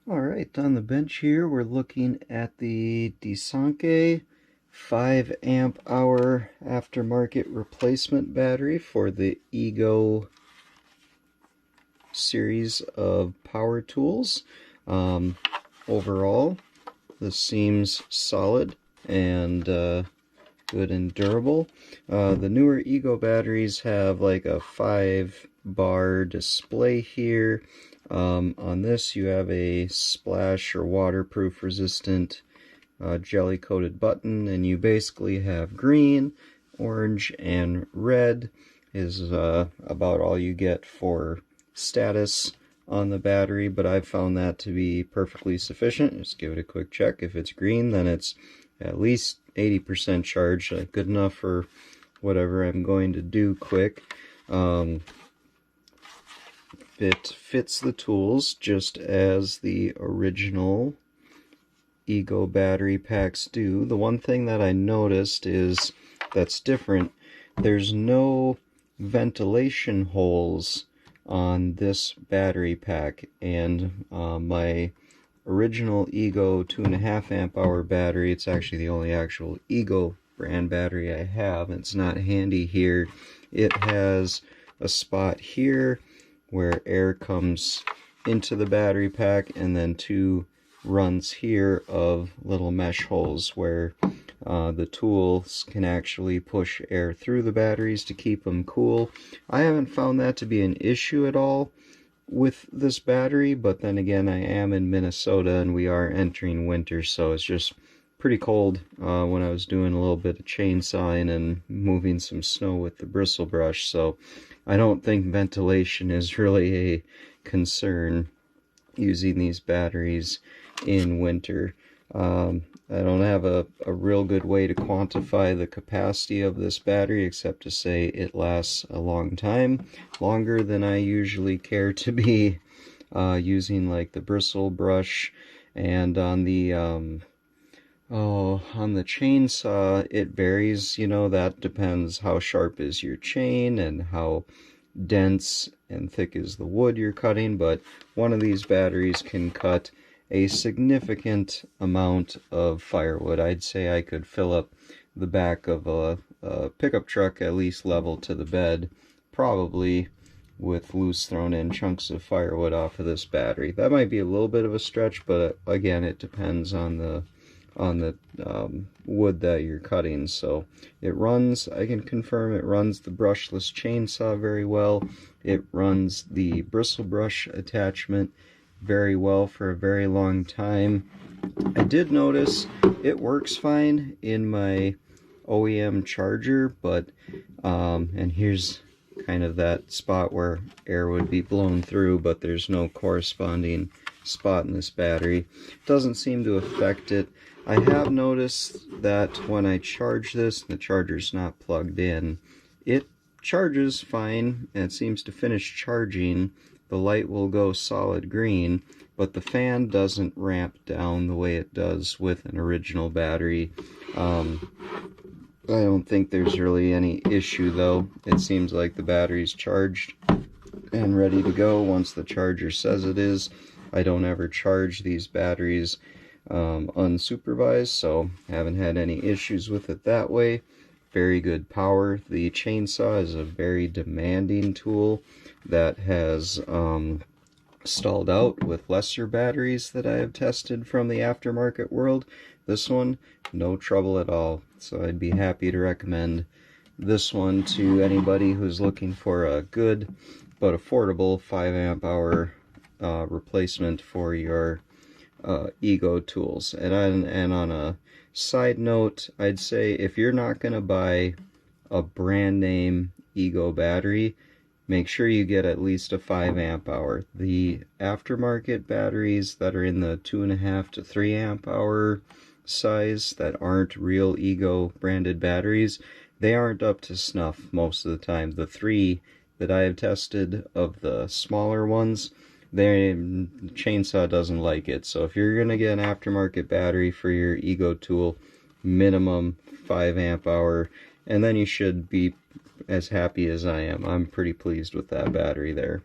Alright, on the bench here we're looking at the Desanke 5 amp hour aftermarket replacement battery for the Ego series of power tools. Overall, this seems solid and good and durable. The newer Ego batteries have like a 5-bar display here. On this you have a splash or waterproof resistant jelly coated button, and you basically have green, orange, and red is about all you get for status on the battery, but I've found that to be perfectly sufficient. Just give it a quick check. If it's green, then it's at least 80% charged, good enough for whatever I'm going to do quick. It fits the tools just as the original Ego battery packs do. The one thing that I noticed is that's different. There's no ventilation holes on this battery pack, and my original Ego 2.5 amp hour battery, it's actually the only actual Ego brand battery I have, and it's not handy here. It has a spot here where air comes into the battery pack, and then 2 runs here of little mesh holes where the tools can actually push air through the batteries to keep them cool. I haven't found that to be an issue at all with this battery, but then again, I am in Minnesota and we are entering winter, so it's just pretty cold when I was doing a little bit of chainsawing and moving some snow with the bristle brush, so I don't think ventilation is really a concern using these batteries in winter. I don't have a real good way to quantify the capacity of this battery except to say it lasts a long time, longer than I usually care to be using like the bristle brush. And on the chainsaw, it varies, you know, that depends how sharp is your chain and how dense and thick is the wood you're cutting, but one of these batteries can cut a significant amount of firewood. I'd say I could fill up the back of a pickup truck at least level to the bed, probably with loose thrown in chunks of firewood off of this battery. That might be a little bit of a stretch, but again, it depends on the wood that you're cutting. So it runs, I can confirm it runs the brushless chainsaw very well. It runs the bristle brush attachment very well for a very long time. I did notice it works fine in my OEM charger, but and here's kind of that spot where air would be blown through, but there's no corresponding spot in this battery. It doesn't seem to affect it. I have noticed that when I charge this, the charger's not plugged in, it charges fine and it seems to finish charging. The light will go solid green, but the fan doesn't ramp down the way it does with an original battery. I don't think there's really any issue though. It seems like the battery's charged and ready to go once the charger says it is. I don't ever charge these batteries unsupervised, so haven't had any issues with it that way. Very good power. The chainsaw is a very demanding tool that has stalled out with lesser batteries that I have tested from the aftermarket world. This one, no trouble at all, so I'd be happy to recommend this one to anybody who's looking for a good but affordable 5 amp hour replacement for your Ego tools. And on a side note, I'd say if you're not going to buy a brand name Ego battery, make sure you get at least a 5 amp hour. The aftermarket batteries that are in the 2.5 to 3 amp hour size that aren't real Ego branded batteries, they aren't up to snuff most of the time. The 3 that I have tested of the smaller ones, the chainsaw doesn't like it. So if you're going to get an aftermarket battery for your Ego tool, minimum 5 amp hour, and then you should be as happy as I am. I'm pretty pleased with that battery there.